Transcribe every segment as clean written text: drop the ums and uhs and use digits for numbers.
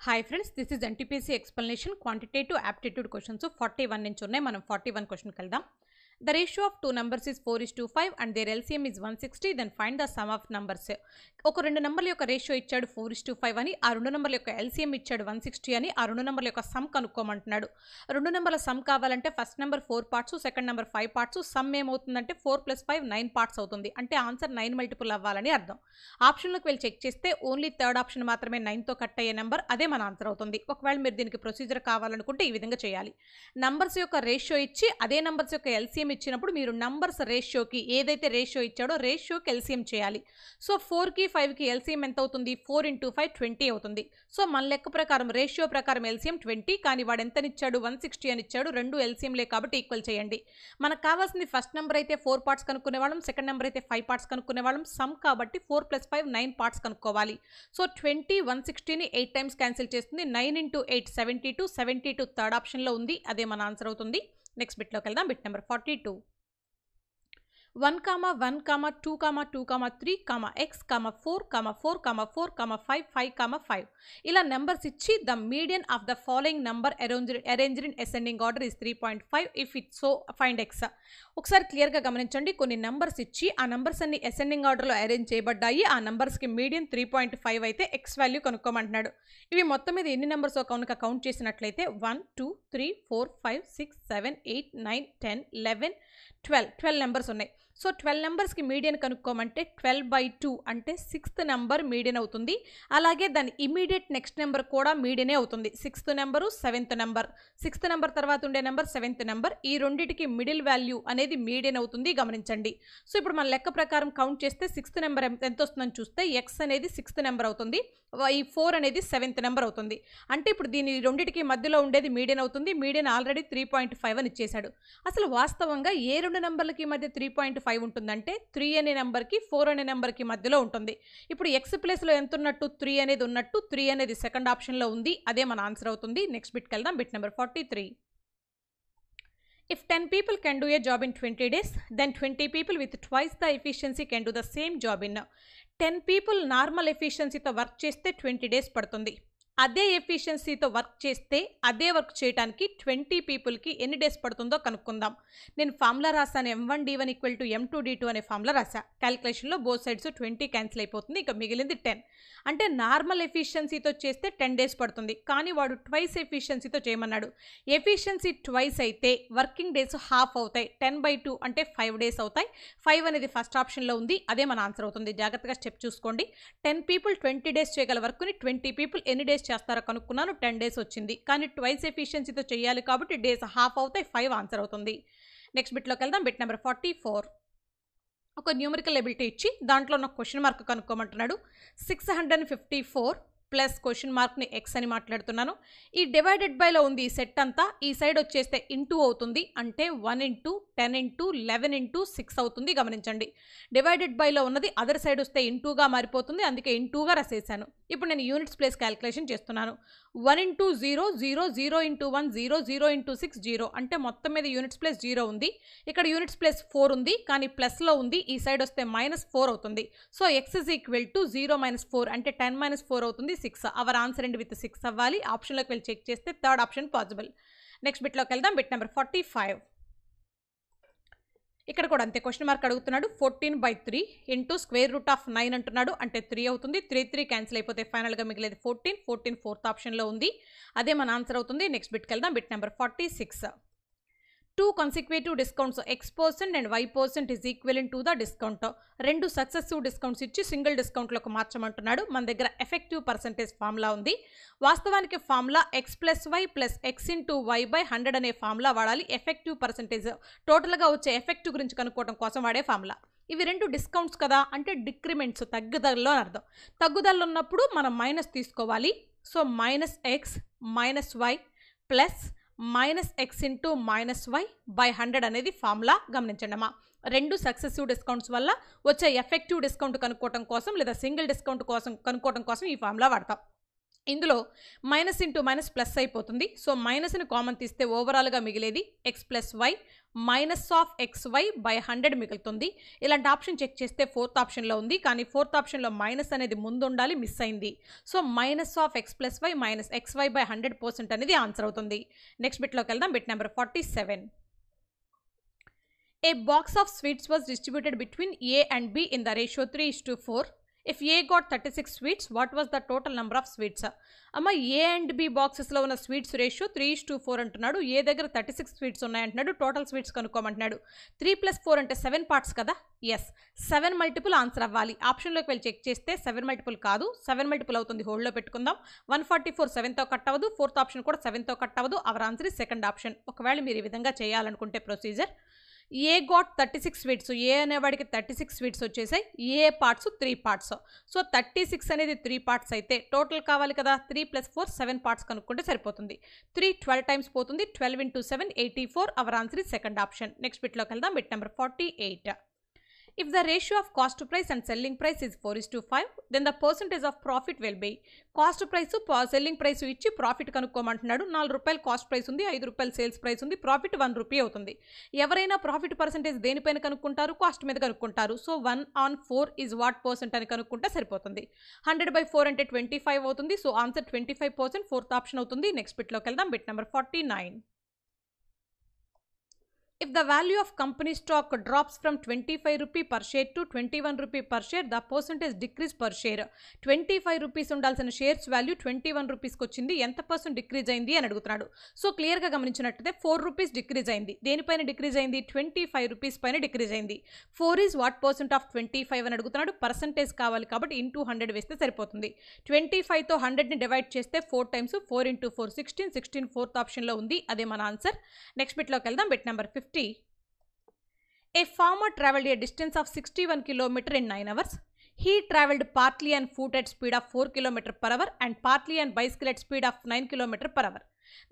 Hi friends, this is NTPC explanation quantitative aptitude questions 41 నుంచి ఉన్నాయి. మనం 41 క్వశ్చన్ వెళ్దాం. The ratio of two numbers is 4:5 and their LCM is 160. Then find the sum of numbers. ఒక రెండు నంబర్ల యొక్క ratio ఇచ్చాడు 4:5 అని, ఆ రెండు నంబర్ల యొక్క LCM ఇచ్చాడు 160 అని, ఆ రెండు నంబర్ల యొక్క సమ్ కనుక్కోమంటున్నాడు. రెండు నంబర్ల సమ్ కావాలంటే first number 4 parts, second number 5 parts, some ఏమవుతుందంటే 4 + 5 9 పార్ట్స్ అవుతుంది. అంటే ఆన్సర్ 9 మల్టిపుల్ అవ్వాలని అర్థం. ఆప్షన్లోకి వెళ్ళి చెక్ చేస్తే ఓన్లీ థర్డ్ ఆప్షన్ మాత్రమే 9తో కట్ అయ్యే నెంబర్, అదే మన ఆన్సర్ అవుతుంది. ఒకవేళ మీరు దీనికి ప్రొసీజర్ కావాలనుకుంటే ఈ విధంగా చేయాలి. నంబర్స్ యొక్క రేషియో ఇచ్చి అదే నంబర్స్ యొక్క LCM ఇచ్చినప్పుడు మీరు నంబర్స్ రేషియోకి ఏదైతే రేషియో ఇచ్చాడో రేషియోకి LCM చేయాలి. సో 4కి 5కి LCM ఎంత అవుతుంది? 4 × 5 20 అవుతుంది. సో మన లెక్క ప్రకారం రేషియో ప్రకారం LCM 20, కానీ వాడు ఎంతనిచ్చాడు? 160 అని ఇచ్చాడు. రెండు LCMలే కాబట్టి ఈక్వల్ చేయండి. మనకు కావాల్సింది ఫస్ట్ నెంబర్ అయితే 4 పార్ట్స్ కనుక్కునే వాళ్ళం, సెకండ్ నెంబర్ అయితే 5 పార్ట్స్ కనుక్కునే వాళ్ళం. సమ్ కాబట్టి 4 + 5 9 పార్ట్స్ కనుక్కోవాలి. సో 20 160ని 8 టైమ్స్ క్యాన్సిల్ చేస్తుంది. 9 × 8 72, 72 థర్డ్ ఆప్షన్లో ఉంది, అదే మన ఆన్సర్ అవుతుంది. నెక్స్ట్ బిట్లోకి వెళ్దాం. Bit number 42. 1, 1, 2, 2, 3, x, 4, 4, 4, 5, 5, 5 ఇలా నెంబర్స్ ఇచ్చి the median of the following number arranged in ascending order is 3.5 if it so find X. ఒకసారి క్లియర్గా గమనించండి. కొన్ని నెంబర్స్ ఇచ్చి ఆ నెంబర్స్ అన్ని అసెండింగ్ ఆర్డర్లో అరేంజ్ చేయబడ్డాయి. ఆ నెంబర్స్కి మీడియన్ 3.5 అయితే ఎక్స్ వాల్యూ కనుక్కోమంటున్నాడు. ఇవి మొత్తం మీద ఎన్ని నెంబర్స్ కనుక కౌంట్ చేసినట్లయితే 1, 2, 3, 4, 5, 6, 7, 8, 9, 10, 11, 12 నెంబర్స్ ఉన్నాయి. సో 12 నెంబర్స్కి మీడియన్ కనుక్కోమంటే 12/2 అంటే 6th నెంబర్ మీడియన్ అవుతుంది. అలాగే దాని ఇమీడియట్ నెక్స్ట్ నెంబర్ కూడా మీడియనే అవుతుంది. 6th number 7th number, 6th number తర్వాత ఉండే నెంబర్ 7th నెంబర్, ఈ రెండింటికి మిడిల్ వాల్యూ అనేది మీడియన్ అవుతుంది. గమనించండి. సో ఇప్పుడు మన లెక్క ప్రకారం కౌంట్ చేస్తే 6th నెంబర్ ఎంత వస్తుందని చూస్తే ఎక్స్ అనేది 6th నెంబర్ అవుతుంది, ఈ 4 అనేది 7th నెంబర్ అవుతుంది. అంటే ఇప్పుడు దీని రెండింటికి మధ్యలో ఉండేది మీడియన్ అవుతుంది. మీడియన్ ఆల్రెడీ 3.5 అని ఇచ్చేశాడు. అసలు వాస్తవంగా ఏ రెండు నెంబర్లకి మధ్య 3.5 ఉంటుందంటే 3 అనే నెంబర్కి 4 అనే నెంబర్కి మధ్యలో ఉంటుంది. ఇప్పుడు ఎక్స్ ప్లేస్లో ఎంత ఉన్నట్టు? 3 అనేది ఉన్నట్టు. 3 అనేది సెకండ్ ఆప్షన్లో ఉంది, అదే మన ఆన్సర్ అవుతుంది. నెక్స్ట్ బిట్కి వెళ్దాం. Bit number 43. If 10 people can do a job in 20 days, then 20 people with twice the efficiency can do the same job in 10 people normal ఎఫిషియన్సీతో వర్క్ చేస్తే 20 days పడుతుంది. అదే ఎఫిషియన్సీతో వర్క్ చేస్తే అదే వర్క్ చేయడానికి 20 పీపుల్కి ఎన్ని డేస్ పడుతుందో కనుక్కుందాం. నేను ఫార్ములా రాసాను. M1D1 = M2D2 అనే ఫార్ములా రాసా. క్యాలిక్యులేషన్లో బోత్ సైడ్స్ 20 క్యాన్సిల్ అయిపోతుంది, ఇక మిగిలింది 10. అంటే నార్మల్ ఎఫిషియన్సీతో చేస్తే 10 days పడుతుంది, కానీ వాడు ట్వైస్ ఎఫిషియన్సీతో చేయమన్నాడు. ఎఫిషియన్సీ ట్వైస్ అయితే వర్కింగ్ డేస్ హాఫ్ అవుతాయి. 10/2 అంటే 5 days అవుతాయి. 5 అనేది ఫస్ట్ ఆప్షన్లో ఉంది, అదే మన ఆన్సర్ అవుతుంది. జాగ్రత్తగా స్టెప్ చూసుకోండి. 10 people 20 days చేయగల వర్క్ని 20 people ఎన్ని డేస్ చేస్తారో కనుక్కున్నాను. 10 days వచ్చింది, కానీ ట్వైస్ ఎఫిషియన్సీతో చేయాలి కాబట్టి డేస్ హాఫ్ అవుతాయి. 5 ఆన్సర్ అవుతుంది. నెక్స్ట్ బిట్లోకి వెళ్దాం. Bit number 44. ఒక న్యూమరికల్ ఎబిలిటీ ఇచ్చి దాంట్లో ఉన్న క్వశ్చన్ మార్క్ కనుక్కోమంటున్నాడు. 654 ప్లస్ క్వశ్చన్ మార్క్ని ఎక్స్ అని మాట్లాడుతున్నాను. ఈ డివైడెడ్ బైలో ఉంది ఈ సెట్ అంతా. ఈ సైడ్ వచ్చేస్తే ఇంటూ అవుతుంది, అంటే 1 × 10 × 11 × 6 అవుతుంది. గమనించండి. డివైడెడ్ బైలో ఉన్నది అదర్ సైడ్ వస్తే ఇంటూగా మారిపోతుంది, అందుకే ఇంటూగా రాసేసాను. ఇప్పుడు నేను యూనిట్స్ ప్లేస్ క్యాలిక్యులేషన్ చేస్తున్నాను. 1 × 0 0, 0 × 1 0, 0 × 6 0, అంటే మొత్తం మీద యూనిట్స్ ప్లేస్ 0 ఉంది. ఇక్కడ యూనిట్స్ ప్లేస్ 4 ఉంది, కానీ ప్లస్లో ఉంది. ఈ సైడ్ వస్తే -4 అవుతుంది. సో x = 0 - 4 అంటే 10 - 4 అవుతుంది 6. అవర్ ఆన్సర్ అండ్ విత్ 6 అవ్వాలి. ఆప్షన్లోకి వెళ్ళి చెక్ చేస్తే థర్డ్ ఆప్షన్ పాసిబుల్. నెక్స్ట్ బిట్లోకి వెళ్దాం. Bit number 45. ఇక్కడ కూడా అంతే క్వశ్చన్ మార్క్ అడుగుతున్నాడు. 14/3 × √9 అంటున్నాడు, అంటే 3 అవుతుంది. 3 క్యాన్సిల్ అయిపోతే ఫైనల్గా మిగిలేదు 14 ఫోర్త్ ఆప్షన్లో ఉంది, అదే మన ఆన్సర్ అవుతుంది. నెక్స్ట్ బిట్కి వెళ్దాం. Bit number 46. 2 consecutive discounts x% and y% is equivalent to the discount. రెండు సక్సెసివ్ డిస్కౌంట్స్ ఇచ్చి సింగిల్ డిస్కౌంట్లోకి మార్చమంటున్నాడు. మన దగ్గర ఎఫెక్టివ్ పర్సెంటేజ్ ఫార్ములా ఉంది. వాస్తవానికి formula x + y + x × y/100 అనే ఫార్ములా వాడాలి. ఎఫెక్టివ్ పర్సెంటేజ్ టోటల్గా వచ్చే ఎఫెక్ట్ గురించి కనుక్కోవడం కోసం వాడే ఫార్ములా. ఇవి రెండు డిస్కౌంట్స్ కదా, అంటే డిక్రిమెంట్స్ తగ్గుదలలో అని అర్థం. తగ్గుదలలో ఉన్నప్పుడు మనం మైనస్ తీసుకోవాలి. So -x - y plus -x × -y/100 అనేది ఫార్ములా. గమనించండి అమ్మా. రెండు సక్సెసివ్ డిస్కౌంట్స్ వల్ల వచ్చే ఎఫెక్టివ్ డిస్కౌంట్ కనుక్కోవడం కోసం లేదా సింగిల్ డిస్కౌంట్ కోసం కనుక్కోవడం కోసం ఈ ఫార్ములా వాడతాం. ఇందులో మైనస్ ఇంటూ మైనస్ ప్లస్ అయిపోతుంది. సో మైనస్ని కామన్ తీస్తే ఓవరాల్గా మిగిలేది x plus y minus of x y by 100 మిగులుతుంది. ఇలాంటి ఆప్షన్ చెక్ చేస్తే ఫోర్త్ ఆప్షన్లో ఉంది, కానీ ఫోర్త్ ఆప్షన్లో మైనస్ అనేది ముందు ఉండాలి, మిస్ అయింది. So minus of x plus y minus x y by 100% అనేది ఆన్సర్ అవుతుంది. నెక్స్ట్ బిట్లోకి వెళ్దాం. Bit number 47. A box of sweets was distributed between A and B in the ratio 3:4. If A got 36 sweets, what was the total number of sweets? అమ్మ A and B బాక్సెస్లో ఉన్న sweets ratio 3:4 అంటున్నాడు. A దగ్గర 36 sweets ఉన్నాయంటున్నాడు. Total sweets కనుక్కోమంటున్నాడు. 3 + 4 అంటే 7 parts కదా. Yes, 7 multiple answer అవ్వాలి. ఆప్షన్లోకి వెళ్ళి చెక్ చేస్తే 7 మల్టిపుల్ కాదు, 7 మల్టిపుల్ అవుతుంది. హోల్డ్లో పెట్టుకుందాం. 144 7తో కట్ అవ్వదు. ఫోర్త్ ఆప్షన్ కూడా 7తో కట్ అవ్వదు. Hour answer is second option. ఒకవేళ మీరు ఈ విధంగా చేయాలనుకుంటే ప్రొసీజర్, ఏ గాట్ 36 స్వీట్స్, ఏ అనేవాడికి 36 స్వీట్స్ వచ్చేసాయి. ఏ పార్ట్స్ 3 పార్ట్స్. సో 36 అనేది 3 పార్ట్స్ అయితే టోటల్ కావాలి కదా. 3 + 4 7 పార్ట్స్ కనుక్కుంటే సరిపోతుంది. 3 12 టైమ్స్ పోతుంది. 12 × 7 84. Our answer is second option. Next బిట్లోకి వెళ్దాం. Bit number 48. If the ratio of cost price and selling price is 4:5, then the percentage of profit will be. Cost price selling price ఇచ్చి profit కనుక్కోమంటున్నాడు. 4 రూపాయలు cost price ఉంది, 5 రూపాయలు sales price ఉంది, profit 1 rupee అవుతుంది. ఎవరైనా profit percentage దేనిపైన కనుక్కుంటారు? Cost మీద కనుక్కుంటారు. So 1/4 is what percent అని కనుక్కుంటే సరిపోతుంది. 100/4 అంటే 25 అవుతుంది. సో ఆన్సర్ 25%, ఫోర్త్ ఆప్షన్ అవుతుంది. నెక్స్ట్ బిట్లోకి వెళ్దాం. Bit number 49. If the value of company stock drops from 25 rupee per share to 21 rupee per share, the percentage decrease per share. 25 rupees ఉండాల్సిన shares value 21 రూపీస్కి వచ్చింది. ఎంత పర్సెంట్ డిక్రీజ్ అయింది అని అడుగుతున్నాడు. సో క్లియర్గా గమనించినట్టయితే 4 రూపీస్ డిక్రీజ్ అయింది. దేనిపైన డిక్రీజ్ అయింది? 25 రూపీస్ పైన డిక్రీజ్ అయింది. 4 ఈజ్ వాట్ పర్సెంట్ ఆఫ్ 25 అని అడుగుతున్నాడు. పర్సెంటేజ్ కావాలి కాబట్టి ఇంటూ 100 వేస్తే సరిపోతుంది. 25తో 100ని డివైడ్ చేస్తే 4 టైమ్స్ 4 × 4 16. 16 ఫోర్త్ ఆప్షన్లో ఉంది. అదే మన ఆన్సర్. నెక్స్ట్ బిట్లోకి వెళ్దాం. Bit number 50. A farmer travelled a distance of 61 km in 9 hours. He travelled partly on foot at speed of 4 km/h and partly on bicycle at speed of 9 km/h.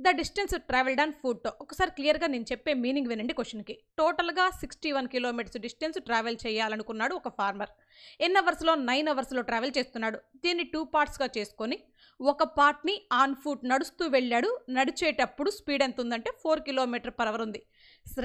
The distance travelled on foot. ఒకసారి క్లియర్గా నేను చెప్పే meaning వినండి క్వశ్చన్కి. టోటల్గా 61 kilometres distance travel చేయాలనుకున్నాడు ఒక farmer. ఎన్ని అవర్స్లో? 9 అవర్స్లో ట్రావెల్ చేస్తున్నాడు. దీన్ని 2 పార్ట్స్గా చేసుకొని ఒక పార్ట్ని ఆన్ ఫుట్ నడుస్తూ వెళ్ళాడు. నడిచేటప్పుడు స్పీడ్ ఎంత ఉందంటే 4 km/h ఉంది.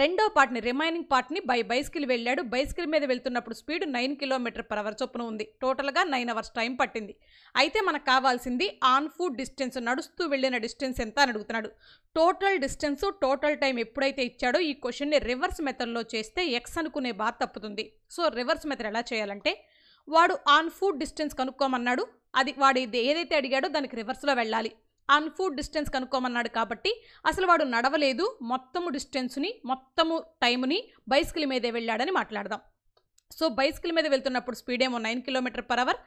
రెండో పార్ట్ని, రిమైనింగ్ పార్ట్ని బైసికిల్ వెళ్ళాడు. బైసికిల్ మీద వెళ్తున్నప్పుడు స్పీడ్ 9 km/h చొప్పున ఉంది. టోటల్గా 9 అవర్స్ టైం పట్టింది. అయితే మనకు కావాల్సింది ఆన్ ఫుట్ డిస్టెన్స్, నడుస్తూ వెళ్ళిన డిస్టెన్స్ ఎంత అని అడుగుతున్నాడు. టోటల్ డిస్టెన్స్, టోటల్ టైం ఎప్పుడైతే ఇచ్చాడో ఈ క్వశ్చన్ని రివర్స్ మెథడ్లో చేస్తే ఎక్స్ అనుకునే బాధ తప్పుతుంది. సో రివర్స్ మెథడ్ ఎలా చేయాలంటే, వాడు ఆన్ ఫుట్ డిస్టెన్స్ కనుక్కోమన్నాడు. అది వాడు ఏదైతే అడిగాడో దానికి రివర్స్లో వెళ్ళాలి. ఆన్ ఫుట్ డిస్టెన్స్ కనుక్కోమన్నాడు కాబట్టి అసలు వాడు నడవలేదు, మొత్తము డిస్టెన్స్ని, మొత్తము టైంని బైసికిల్ మీదే వెళ్ళాడని మాట్లాడదాం. సో బైసికిల్ మీద వెళ్తున్నప్పుడు స్పీడ్ ఏమో 9 km/h,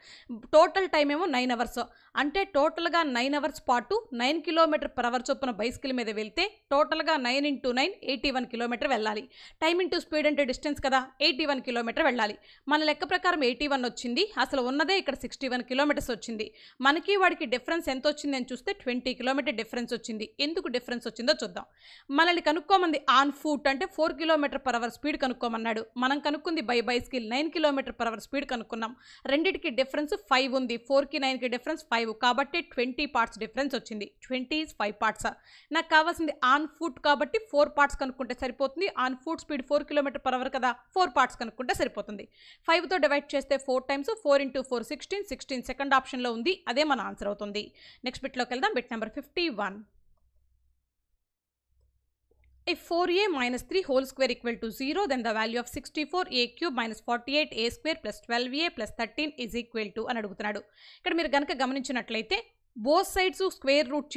టోటల్ టైం ఏమో 9 అవర్స్. అంటే టోటల్గా 9 అవర్స్ పాటు 9 km/h చొప్పున బైసికిల్ మీద వెళ్తే టోటల్గా 9 × 9 81 km వెళ్ళాలి. టైం ఇంటూ స్పీడ్ అంటే డిస్టెన్స్ కదా, 81 km వెళ్ళాలి. మన లెక్క ప్రకారం 81 వచ్చింది. అసలు ఉన్నదే ఇక్కడ 61 km వచ్చింది. మనకి వాడికి డిఫరెన్స్ ఎంత వచ్చింది అని చూస్తే 20 km డిఫరెన్స్ వచ్చింది. ఎందుకు డిఫరెన్స్ వచ్చిందో చూద్దాం. మనల్ని కనుక్కోమంది ఆన్ ఫుట్ అంటే 4 km/h స్పీడ్ కనుక్కోమన్నాడు. మనం కనుక్కుంది బైసికిల్ 9 km/h స్పీడ్ కనుక్కున్నాం. రెండింటికి డిఫరెన్స్ 5 ఉంది. 4కి 9కి డిఫరెన్స్ 5 కాబట్టి 20 పార్ట్స్ డిఫరెన్స్ వచ్చింది. 20 ఈజ్ 5 పార్ట్స్. నాకు కావాల్సింది ఆన్ ఫుట్ కాబట్టి 4 పార్ట్స్ కనుక్కుంటే సరిపోతుంది. ఆన్ ఫుట్ స్పీడ్ 4 km/h కదా, 4 పార్ట్స్ కనుక్కుంటే సరిపోతుంది. 5తో డివైడ్ చేస్తే 4 టైమ్స్ 4 × 4 16. 16 సెకండ్ ఆప్షన్లో ఉంది. అదే మన ఆన్సర్ అవుతుంది. నెక్స్ట్ బిట్లోకి వెళ్దాం. Bit number 51. If 4a minus 3 whole square equal to 0, then the value of 64a cube minus 48a square plus 12a plus 13 is equal to అని అడుగుతున్నాడు. ఇక్కడ మీరు కనుక గమనించినట్లయితే బోత్ సైడ్స్ స్క్వేర్ రూట్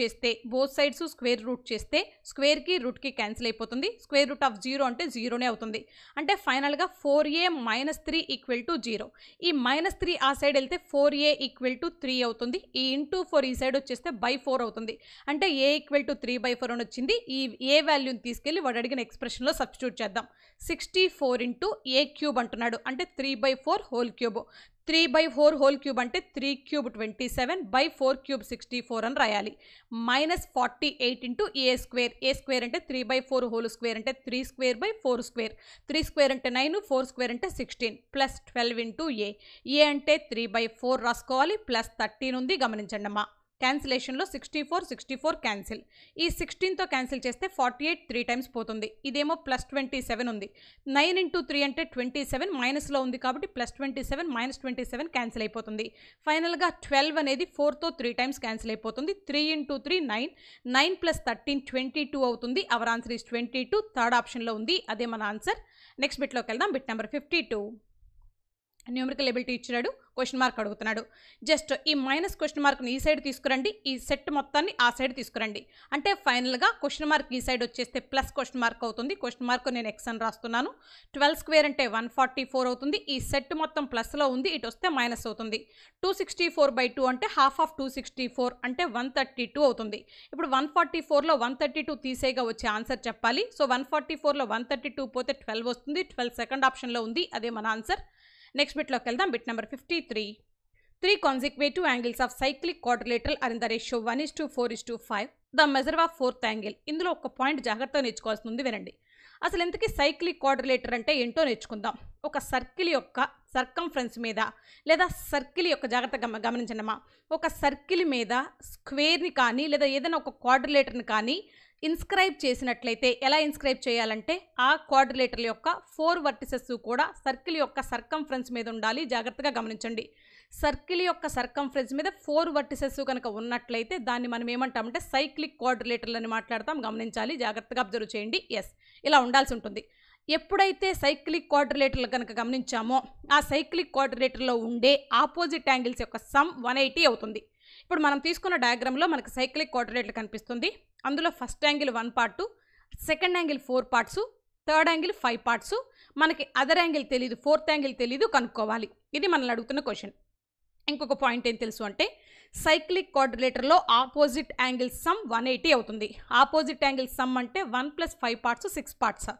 చేస్తే స్క్వేర్కి రూట్కి క్యాన్సిల్ అయిపోతుంది. స్క్వేర్ రూట్ ఆఫ్ 0 అంటే 0నే అవుతుంది. అంటే ఫైనల్గా 4a minus 3 ఈక్వల్ టు 0. ఈ -3 ఆ సైడ్ వెళ్తే 4a ఈక్వల్ టు 3 అవుతుంది. ఈ ఇంటూ 4 ఈ సైడ్ వచ్చేస్తే బై 4 అవుతుంది. అంటే a ఈక్వల్ టు 3/4 అని వచ్చింది. ఈ ఏ వాల్యూని తీసుకెళ్ళి వాడు అడిగిన ఎక్స్ప్రెషన్లో సబ్స్టిట్యూట్ చేద్దాం. 64 × a క్యూబ్ అంటున్నాడు. అంటే 3/4 హోల్ క్యూబ్. 3/4 హోల్ క్యూబ్ అంటే 3 క్యూబ్ 27 బై 4 క్యూబ్ 64 అని రాయాలి. -48 × a స్క్వేర్. ఏ స్క్వేర్ అంటే 3/4 హోల్ స్క్వేర్ అంటే 3 స్క్వేర్ బై 4 స్క్వేర్. 3 స్క్వేర్ అంటే 9, 4 స్క్వేర్ అంటే 16 ప్లస్ 12 × a. ఏ అంటే 3/4 రాసుకోవాలి. ప్లస్ 13 ఉంది, గమనించండి అమ్మా. క్యాన్సిలేషన్లో 64 క్యాన్సిల్. ఈ 16తో క్యాన్సిల్ చేస్తే 48 3 టైమ్స్ పోతుంది. ఇదేమో +27 ఉంది. 9 × 3 అంటే 27, మైనస్లో ఉంది కాబట్టి +27 -27 క్యాన్సిల్ అయిపోతుంది. ఫైనల్గా 12 అనేది 4తో 3 టైమ్స్ క్యాన్సిల్ అయిపోతుంది. 3 × 3 9, 9 + 13 22 అవుతుంది. Our answer is 22. థర్డ్ ఆప్షన్లో ఉంది, అదే మన ఆన్సర్. నెక్స్ట్ బిట్లోకి వెళ్దాం. Bit number 52. న్యూమరికల్ ఎబిలిటీ ఇచ్చినాడు, క్వశ్చన్ మార్క్ అడుగుతున్నాడు. జస్ట్ ఈ మైనస్ క్వశ్చన్ మార్క్ని ఈ సైడ్ తీసుకురండి, ఈ సెట్ మొత్తాన్ని ఆ సైడ్ తీసుకురండి. అంటే ఫైనల్గా క్వశ్చన్ మార్క్ ఈ సైడ్ వచ్చేస్తే ప్లస్ క్వశ్చన్ మార్క్ అవుతుంది. క్వశ్చన్ మార్క్ నేను ఎక్స్ అని రాస్తున్నాను. 12² అంటే 144 అవుతుంది. ఈ సెట్ మొత్తం ప్లస్లో ఉంది, ఇటు వస్తే మైనస్ అవుతుంది. 264/2 అంటే హాఫ్ ఆఫ్ 264 అంటే 132 అవుతుంది. ఇప్పుడు 144లో 132 తీసేగా వచ్చే ఆన్సర్ చెప్పాలి. సో 144లో 132 పోతే 12 వస్తుంది. 12 సెకండ్ ఆప్షన్లో ఉంది, అదే మన ఆన్సర్. నెక్స్ట్ బిట్లోకి వెళ్దాం. Bit number 53. 3 consecutive angles of cyclic quadrilateral are in the ratio 1:4:5. The measure of fourth angle. ఇందులో ఒక పాయింట్ జాగ్రత్తగా నేర్చుకోవాల్సి ఉంది, వినండి. అసలు ఇంతకీ సైక్లిక్ క్వాడ్రిలేటర్ అంటే ఏంటో నేర్చుకుందాం. ఒక సర్కిల్ యొక్క సర్కంఫరెన్స్ మీద లేదా సర్కిల్ యొక్క జాగ్రత్తగా గమనించండమ్మా. ఒక సర్కిల్ మీద స్క్వేర్ని కానీ లేదా ఏదైనా ఒక క్వాడ్రిలేటర్ని కానీ ఇన్స్క్రైబ్ చేసినట్లయితే ఎలా ఇన్స్క్రైబ్ చేయాలంటే ఆ క్వాడ్రిలేటర్ యొక్క 4 వర్టిసెస్ కూడా సర్కిల్ యొక్క సర్కంఫరెన్స్ మీద ఉండాలి. జాగ్రత్తగా గమనించండి. సర్కిల్ యొక్క సర్కంఫరెన్స్ మీద 4 వర్టిసెస్ కనుక ఉన్నట్లయితే దాన్ని మనం ఏమంటామంటే సైక్లిక్ క్వాడ్రిలేటర్లు అని మాట్లాడతాం. గమనించాలి, జాగ్రత్తగా అబ్జర్వ్ చేయండి. ఎస్, ఇలా ఉండాల్సి ఉంటుంది. ఎప్పుడైతే సైక్లిక్ క్వాడ్రిలేటర్లు కనుక గమనించామో ఆ సైక్లిక్ క్వాడ్రిలేటర్లో ఉండే ఆపోజిట్ యాంగిల్స్ యొక్క సమ్ 180 అవుతుంది. ఇప్పుడు మనం తీసుకున్న డయాగ్రామ్లో మనకు సైక్లిక్ క్వాడ్రిలేటర్ కనిపిస్తుంది. అందులో first angle 1 part, second angle 4 parts, third angle 5 parts. మనకి అదర్ యాంగిల్ తెలియదు, ఫోర్త్ యాంగిల్ తెలియదు, కనుక్కోవాలి. ఇది మనల్ని అడుగుతున్న క్వశ్చన్. ఇంకొక పాయింట్ ఏం తెలుసు అంటే సైక్లిక్ క్వాడ్రిలేటర్లో ఆపోజిట్ యాంగిల్ సమ్ 180 అవుతుంది. ఆపోజిట్ యాంగిల్ సమ్ అంటే 1 + 5 పార్ట్స్ 6 పార్ట్స్.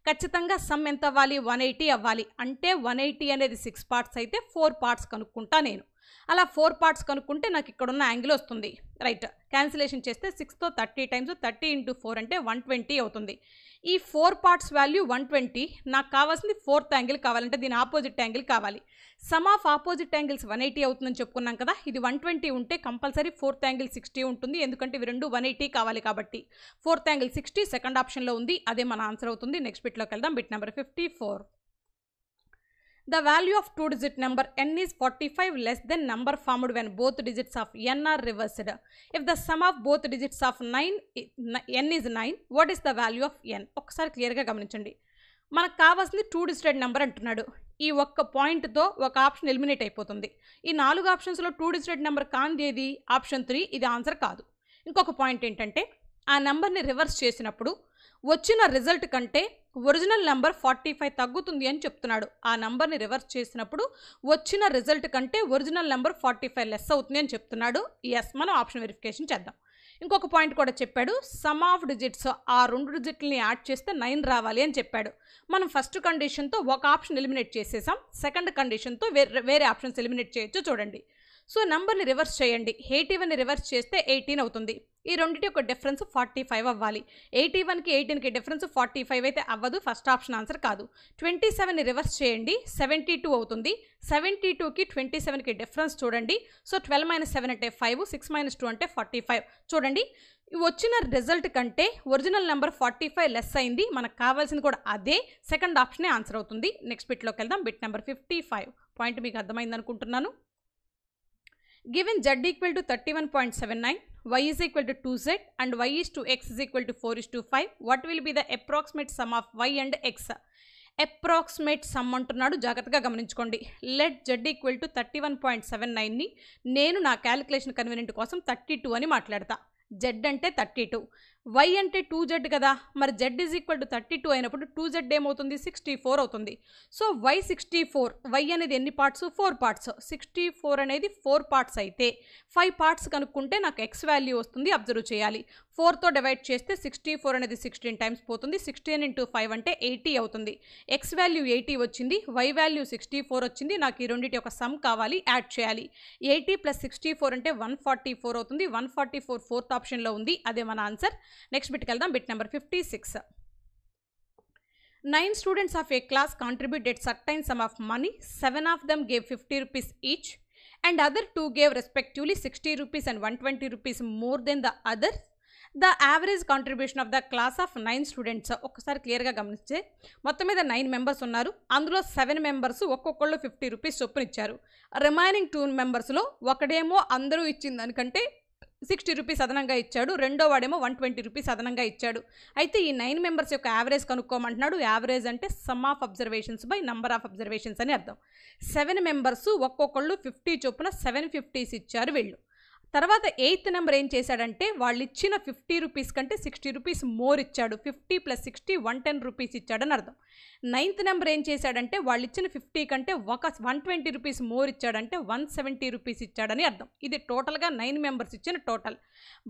ఖచ్చితంగా సమ్ ఎంత అవ్వాలి? 180 అవ్వాలి. అంటే 180 అనేది 6 పార్ట్స్ అయితే 4 పార్ట్స్ కనుక్కుంటా నేను. అలా 4 పార్ట్స్ కనుక్కుంటే నాకు ఇక్కడ ఉన్న యాంగిల్ వస్తుంది. రైట్, క్యాన్సిలేషన్ చేస్తే 6తో 30 టైమ్స్ 30 × 4 అంటే 120 అవుతుంది. ఈ 4 పార్ట్స్ వాల్యూ 120. నాకు కావాల్సింది ఫోర్త్ యాంగిల్ కావాలంటే దీని ఆపోజిట్ యాంగిల్ కావాలి. సమ్ ఆఫ్ ఆపోజిట్ యాంగిల్స్ 180 అవుతుందని చెప్పుకున్నాం కదా. ఇది 120 ఉంటే కంపల్సరీ ఫోర్త్ యాంగిల్ 60 ఉంటుంది, ఎందుకంటే ఇవి రెండు 180 కావాలి కాబట్టి. ఫోర్త్ యాంగిల్ 60 సెకండ్ ఆప్షన్లో ఉంది, అదే మన ఆన్సర్ అవుతుంది. నెక్స్ట్ బిట్లోకి వెళ్దాం. Bit number 54. The value of 2-digit number n is 45 less than number formed when both digits of n are reversed. If the sum of both digits of n is 9, what is the value of n? ఒకసారి క్లియర్గా గమనించండి. మనకు కావాల్సింది 2-digit number అంటున్నాడు. ఈ ఒక్క పాయింట్తో ఒక option eliminate అయిపోతుంది. ఈ 4 ఆప్షన్స్లో 2-digit నెంబర్ కానిది ఏది? ఆప్షన్ 3. ఇది ఆన్సర్ కాదు. ఇంకొక పాయింట్ ఏంటంటే ఆ నెంబర్ని రివర్స్ చేసినప్పుడు వచ్చిన రిజల్ట్ కంటే ఒరిజినల్ నెంబర్ 45 తగ్గుతుంది అని చెప్తున్నాడు. ఆ నెంబర్ని రివర్స్ చేసినప్పుడు వచ్చిన రిజల్ట్ కంటే ఒరిజినల్ నెంబర్ 45 లెస్ అవుతుంది అని చెప్తున్నాడు. ఎస్, మనం ఆప్షన్ వెరిఫికేషన్ చేద్దాం. ఇంకొక పాయింట్ కూడా చెప్పాడు, సమ్ ఆఫ్ డిజిట్స్ ఆ 2 డిజిట్లని యాడ్ చేస్తే 9 రావాలి అని చెప్పాడు. మనం ఫస్ట్ కండిషన్తో ఒక ఆప్షన్ ఎలిమినేట్ చేసేసాం, సెకండ్ కండిషన్తో వేరే ఆప్షన్స్ ఎలిమినేట్ చేయొచ్చు. చూడండి, సో నెంబర్ని రివర్స్ చేయండి. 81ని రివర్స్ చేస్తే 18 అవుతుంది. ఈ రెండింటి యొక్క డిఫరెన్స్ 45 అవ్వాలి. 81కి 18కి డిఫరెన్స్ 45 అయితే అవ్వదు, ఫస్ట్ ఆప్షన్ ఆన్సర్ కాదు. 27ని రివర్స్ చేయండి, 72 అవుతుంది. 72కి 27కి డిఫరెన్స్ చూడండి. సో 12 - 7 అంటే 5, 6 - 2 అంటే 45. చూడండి, వచ్చిన రిజల్ట్ కంటే ఒరిజినల్ నెంబర్ 45 లెస్ అయింది. మనకు కావాల్సింది కూడా అదే, సెకండ్ ఆప్షనే ఆన్సర్ అవుతుంది. నెక్స్ట్ బిట్లోకి వెళ్దాం. Bit number 55. పాయింట్ మీకు అర్థమైంది అనుకుంటున్నాను. Given z equal to 31.79, y is equal to 2z and y is to x is equal to 4:5, what will be the approximate sum of y and x? Approximate some అంటున్నాడు, జాగ్రత్తగా గమనించుకోండి. Let z equal to 31.79ని నేను నా calculation convenient కోసం 32 అని మాట్లాడతా. z అంటే 32, y అంటే 2z కదా. మరి z ఈజ్ ఈక్వల్ టు 32 అయినప్పుడు 2z ఏమవుతుంది? 64 అవుతుంది. సో y 64, y అనేది ఎన్ని పార్ట్స్? 4 పార్ట్స్. 64 అనేది 4 పార్ట్స్ అయితే 5 పార్ట్స్ కనుక్కుంటే నాకు x వాల్యూ వస్తుంది. అబ్జర్వ్ చేయాలి. 4తో డివైడ్ చేస్తే 64 అనేది 16 టైమ్స్ పోతుంది. 16 × 5 అంటే 80 అవుతుంది. x వాల్యూ 80 వచ్చింది, y వాల్యూ 64 వచ్చింది. నాకు ఈ రెండింటి యొక్క సమ్ కావాలి, యాడ్ చేయాలి. 80 + 64 అంటే 144 అవుతుంది. 144 ఫోర్త్ ఆప్షన్లో ఉంది, అదే మన ఆన్సర్. నెక్స్ట్ బిట్కి వెళ్దాం. Bit number 56. 9 students of a class contributed certain sum of money. 7 of them gave 50 rupees each and other two gave respectively 60 rupees and 120 rupees more than the others, the average contribution of the class of 9 students. ఒక్కసారి క్లియర్గా గమనిస్తే మొత్తం మీద 9 members ఉన్నారు, అందులో 7 members ఒక్కొక్కళ్ళు 50 rupees చొప్పున ఇచ్చారు. రిమైనింగ్ 2 మెంబర్స్లో ఒకడేమో అందరూ ఇచ్చిన దానికంటే 60 రూపీస్ అదనంగా ఇచ్చాడు, రెండో వాడేమో 120 రూపీస్ అదనంగా ఇచ్చాడు. అయితే ఈ 9 మెంబర్స్ యొక్క యావరేజ్ కనుక్కోమంటున్నాడు. యావరేజ్ అంటే some of observations by number of observations అని అర్థం. 7 మెంబర్స్ ఒక్కొక్కళ్ళు 50 చొప్పున 750s ఇచ్చారు వీళ్ళు. తర్వాత 8th నెంబర్ ఏం చేశాడంటే వాళ్ళు ఇచ్చిన 50 రూపీస్ కంటే 60 రూపీస్ మోర్ ఇచ్చాడు. 50 + 60 110 రూపీస్ ఇచ్చాడని అర్థం. 9th నెంబర్ ఏం చేశాడంటే వాళ్ళు ఇచ్చిన 50 కంటే 120 రూపీస్ మోర్ ఇచ్చాడంటే 170 రూపీస్ ఇచ్చాడని అర్థం. ఇది టోటల్గా 9 మెంబర్స్ ఇచ్చిన టోటల్.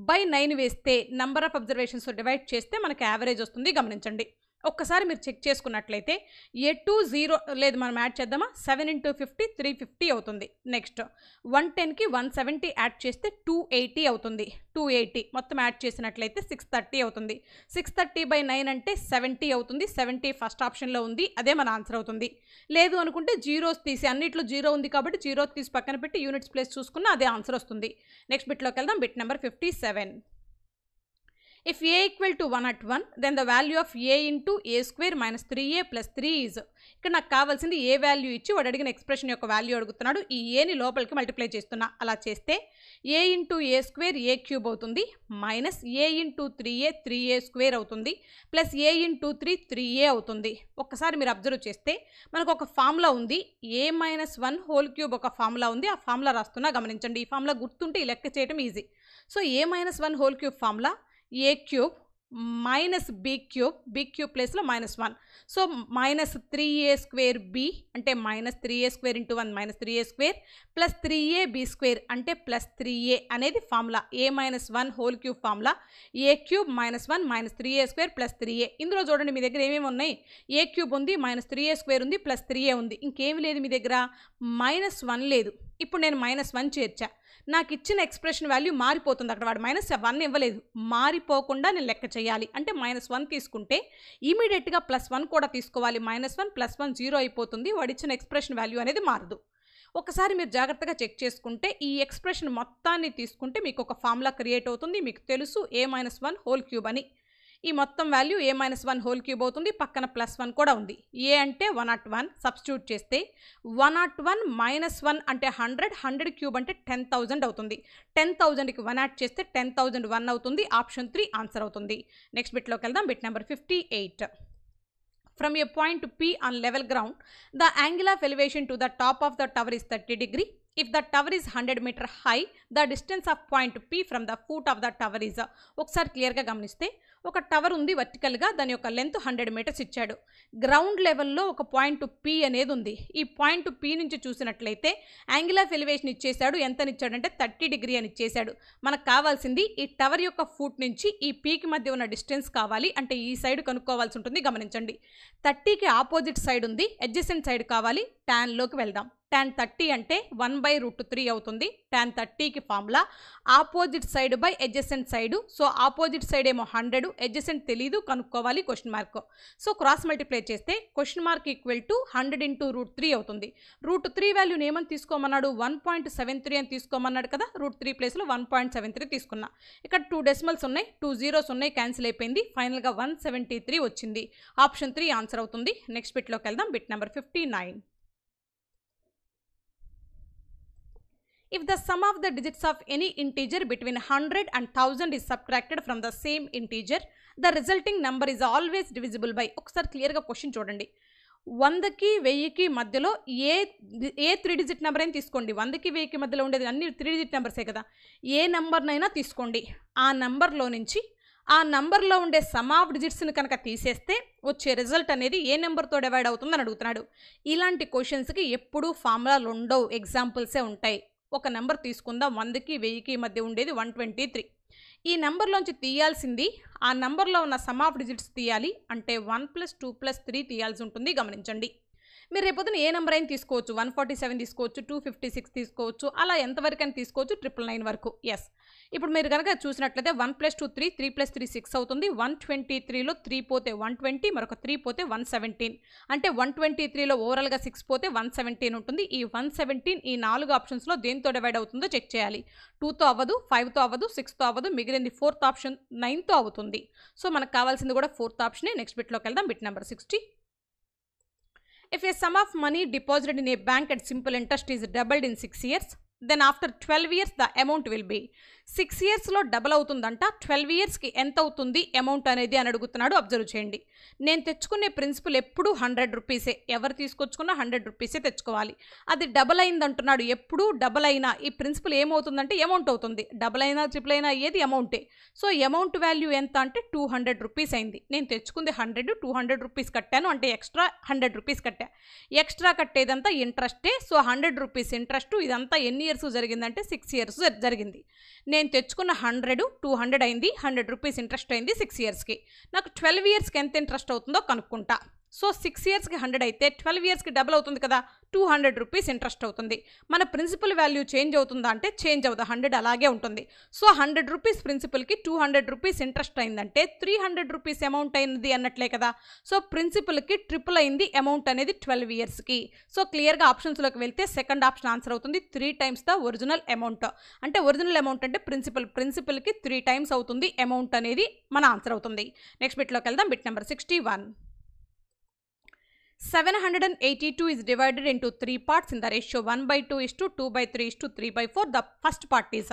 బై 9 వేస్తే నంబర్ ఆఫ్ అబ్జర్వేషన్స్ డివైడ్ చేస్తే మనకు యావరేజ్ వస్తుంది. గమనించండి. ఒక్కసారి మీరు చెక్ చేసుకున్నట్లయితే A20 లేదు, మనం యాడ్ చేద్దామా? 7 × 50 350 అవుతుంది. నెక్స్ట్ 110కి 170 యాడ్ చేస్తే 280 అవుతుంది. 280 మొత్తం యాడ్ చేసినట్లయితే 630 అవుతుంది. 630/9 అంటే 70 అవుతుంది. 70 ఫస్ట్ ఆప్షన్లో ఉంది, అదే మన ఆన్సర్ అవుతుంది. లేదు అనుకుంటే జీరోస్ తీసి, అన్నిట్లో జీరో ఉంది కాబట్టి జీరో తీసి పక్కన పెట్టి యూనిట్స్ ప్లేస్ చూసుకున్న అదే ఆన్సర్ వస్తుంది. నెక్స్ట్ బిట్లోకి వెళ్దాం. Bit number 57. If a equal to 1 at 1, then the value of a into a square minus 3a plus 3 is. ఇక్కడ నాకు కావాల్సింది ఏ వాల్యూ ఇచ్చి వాడు అడిగిన ఎక్స్ప్రెషన్ యొక్క వాల్యూ అడుగుతున్నాడు. ఈ ఏని లోపలికి మల్టిప్లై చేస్తున్నా. అలా చేస్తే a into a square a cube అవుతుంది, minus a into 3a 3a square అవుతుంది, ప్లస్ a into 3 3a అవుతుంది. ఒక్కసారి మీరు అబ్జర్వ్ చేస్తే మనకు ఒక ఫార్ములా ఉంది. a - 1 హోల్ క్యూబ్ ఒక ఫార్ములా ఉంది. ఆ ఫార్ములా రాస్తున్నా. గమనించండి. ఈ ఫార్ములా గుర్తుంటే ఈ లెక్క చేయడం easy. So a - 1 whole cube formula a cube minus b cube ప్లేస్లో -1. సో -3a square b అంటే -3a square into 1 -3a square plus 3ab square అంటే ప్లస్ 3a అనేది formula. a - 1 whole cube formula a cube -1 -3a square plus 3a. ఇందులో చూడండి మీ దగ్గర ఏమేమి ఉన్నాయి? a cube ఉంది, -3a square ఉంది, ప్లస్ 3a ఉంది. ఇంకేమి లేదు మీ దగ్గర? -1 లేదు. ఇప్పుడు నేను -1 చేర్చా. నాకు ఇచ్చిన ఎక్స్ప్రెషన్ వాల్యూ మారిపోతుంది. అక్కడ వాడు -1 ఇవ్వలేదు, మారిపోకుండా నేను లెక్క చేయాలి. అంటే -1 తీసుకుంటే ఇమీడియట్గా +1 కూడా తీసుకోవాలి. -1 + 1 0 అయిపోతుంది. వాడు ఇచ్చిన ఎక్స్ప్రెషన్ వాల్యూ అనేది మారదు. ఒకసారి మీరు జాగ్రత్తగా చెక్ చేసుకుంటే ఈ ఎక్స్ప్రెషన్ మొత్తాన్ని తీసుకుంటే మీకు ఒక ఫార్ములా క్రియేట్ అవుతుంది. మీకు తెలుసు a - 1 హోల్ క్యూబ్ అని. ఈ మొత్తం వాల్యూ a - 1 హోల్ క్యూబ్ అవుతుంది. పక్కన +1 కూడా ఉంది. a అంటే 101 సబ్స్టిట్యూట్ చేస్తే 101 - 1 అంటే 100, 100 క్యూబ్ అంటే 10,000 అవుతుంది. 10,000కి 1 యాడ్ చేస్తే 10,001 అవుతుంది. ఆప్షన్ 3 ఆన్సర్ అవుతుంది. నెక్స్ట్ బిట్లోకి వెళ్దాం. Bit number 58. From a point P on level ground, the angle of elevation to the top of the tower is 30 degree. If the tower is 100 meter high, the distance of point P from the foot of the tower is. ఒకసారి క్లియర్గా గమనిస్తే ఒక tower ఉంది వర్టికల్గా, దాని యొక్క length 100 metres ఇచ్చాడు. Ground లెవెల్లో ఒక పాయింట్ P అనేది ఉంది. ఈ పాయింట్ P నుంచి చూసినట్లయితే యాంగిల్ ఆఫ్ ఎలివేషన్ ఇచ్చేసాడు. ఎంతని ఇచ్చాడంటే 30 డిగ్రీ అని ఇచ్చేసాడు. మనకు కావాల్సింది ఈ టవర్ యొక్క ఫూట్ నుంచి ఈ Pకి మధ్య ఉన్న డిస్టెన్స్ కావాలి. అంటే ఈ సైడ్ కనుక్కోవాల్సి ఉంటుంది. గమనించండి. 30కి ఆపోజిట్ సైడ్ ఉంది, అడ్జసెంట్ సైడ్ కావాలి. ట్యాన్లోకి వెళ్దాం. tan 30 అంటే 1/√3 అవుతుంది. tan 30కి formula opposite side by adjacent side. So opposite side ఏమో 100, అడ్జసెంట్ తెలీదు, కనుక్కోవాలి question mark. So cross multiply చేస్తే క్వశ్చన్ మార్క్ ఈక్వల్ టు 100 × √3 అవుతుంది. √3 వాల్యూని ఏమని తీసుకోమన్నాడు? 1.73 అని తీసుకోమన్నాడు కదా. √3 ప్లేస్లో 1.73 తీసుకున్నా. ఇక్కడ 2 డెసిమల్స్ ఉన్నాయి, 2 జీరోస్ ఉన్నాయి, క్యాన్సిల్ అయిపోయింది. ఫైనల్గా 173 వచ్చింది. ఆప్షన్ 3 ఆన్సర్ అవుతుంది. నెక్స్ట్ బిట్లోకి వెళ్దాం. Bit number 59. If the sum of the digits of any integer between 100 and 1000 is subtracted from the same integer, the resulting number is always divisible by. ఒకసారి క్లియర్గా question చూడండి. 100కి 1000కి మధ్యలో ఏ 3 డిజిట్ నెంబర్ అయినా తీసుకోండి. 100కి 1000కి మధ్యలో ఉండేది అన్ని 3 డిజిట్ నెంబర్సే కదా. ఏ నెంబర్నైనా తీసుకోండి. ఆ నెంబర్లో నుంచి ఆ నెంబర్లో ఉండే సమ్ ఆఫ్ డిజిట్స్ని కనుక తీసేస్తే వచ్చే రిజల్ట్ అనేది ఏ నెంబర్తో డివైడ్ అవుతుందని అడుగుతున్నాడు. ఇలాంటి క్వశ్చన్స్కి ఎప్పుడూ ఫార్ములాలు ఉండవు, ఎగ్జాంపుల్సే ఉంటాయి. ఒక నెంబర్ తీసుకుందాం. 100కి 1000కి మధ్య ఉండేది 123. ఈ నెంబర్లోంచి తీయాల్సింది ఆ నెంబర్లో ఉన్న సమ్ ఆఫ్ డిజిట్స్ తీయాలి. అంటే 1 + 2 + 3 తీయాల్సి ఉంటుంది. గమనించండి. మీరు రేపొద్దున ఏ నెంబర్ అయినా తీసుకోవచ్చు. 147 తీసుకోవచ్చు, 256 తీసుకోవచ్చు, అలా ఎంతవరకు అని తీసుకోవచ్చు, 999 వరకు. ఎస్, ఇప్పుడు మీరు కనుక చూసినట్లయితే 1 + 2 3, 3 + 3 6 అవుతుంది. 123లో 3 పోతే 120, మరొక 3 పోతే 117. అంటే 123లో ఓవరాల్గా 6 పోతే 117 ఉంటుంది. ఈ 117 ఈ 4 ఆప్షన్స్లో దేంతో డివైడ్ అవుతుందో చెక్ చేయాలి. 2తో అవ్వదు, 5తో అవ్వదు, 6తో అవ్వదు, మిగిలింది 4th ఆప్షన్ 9తో అవుతుంది. సో మనకు కావాల్సింది కూడా 4th ఆప్షనే. నెక్స్ట్ బిట్లోకి వెళ్దాం. Bit number 60. If a sum of money deposited in a bank at simple interest is doubled in 6 years, then after 12 years the amount will be 6 yearsలో double అవుతుందంట. 12 yearsకి ఎంత అవుతుంది amount అనేది అని అడుగుతున్నాడు. అబ్జర్వ్ చేయండి. నేను తెచ్చుకునే ప్రిన్సిపల్ ఎప్పుడు 100 రూపీసే. ఎవరు తీసుకొచ్చుకున్నా 100 రూపీసే తెచ్చుకోవాలి. అది డబల్ అయింది అంటున్నాడు. ఎప్పుడు డబల్ అయినా ఈ ప్రిన్సిపల్ ఏమవుతుందంటే అమౌంట్ అవుతుంది. డబల్ అయినా ట్రిపుల్ అయినా ఏది అమౌంటే. సో అమౌంట్ వాల్యూ ఎంత అంటే 200 రూపీస్ అయింది. నేను తెచ్చుకుంది 100, 200 రూపీస్ కట్టాను అంటే ఎక్స్ట్రా 100 రూపీస్ కట్టా. ఎక్స్ట్రా కట్టేదంతా ఇంట్రెస్టే. So 100 rupees interest. ఇదంతా ఎన్ని ఇయర్స్ జరిగిందంటే 6 ఇయర్స్ జరిగింది. నేను తెచ్చుకున్న 100, 200 అయింది. 100 రూపీస్ ఇంట్రెస్ట్ అయింది 6 ఇయర్స్కి. నాకు 12 ఇయర్స్కి ఎంత ఇంట్రెస్ట్ అవుతుందో కనుక్కుంటా. సో 6 ఇయర్స్కి 100 అయితే 12 ఇయర్స్కి డబుల్ అవుతుంది కదా, 200 రూపీస్ ఇంట్రెస్ట్ అవుతుంది. మన ప్రిన్సిపల్ వాల్యూ చేంజ్ అవుతుందా అంటే చేంజ్ అవుతుంది. 100 అలాగే ఉంటుంది. సో 100 రూపీస్ ప్రిన్సిపల్కి 200 రూపీస్ ఇంట్రెస్ట్ అయిందంటే 300 రూపీస్ అమౌంట్ అయింది అన్నట్లే కదా. సో ప్రిన్సిపల్కి ట్రిపుల్ అయింది అమౌంట్ అనేది 12 ఇయర్స్కి. సో క్లియర్గా ఆప్షన్స్లోకి వెళ్తే సెకండ్ ఆప్షన్ ఆన్సర్ అవుతుంది. 3 times ద ఒరిజినల్ అమౌంట్. అంటే ఒరిజినల్ అమౌంట్ అంటే ప్రిన్సిపల్కి 3 times అవుతుంది అమౌంట్ అనేది మన ఆన్సర్ అవుతుంది. నెక్స్ట్ బిట్లోకి వెళ్దాం. Bit number 61. 782 is divided into 3 parts in the ratio 1/2 2/3 3/4. The first part is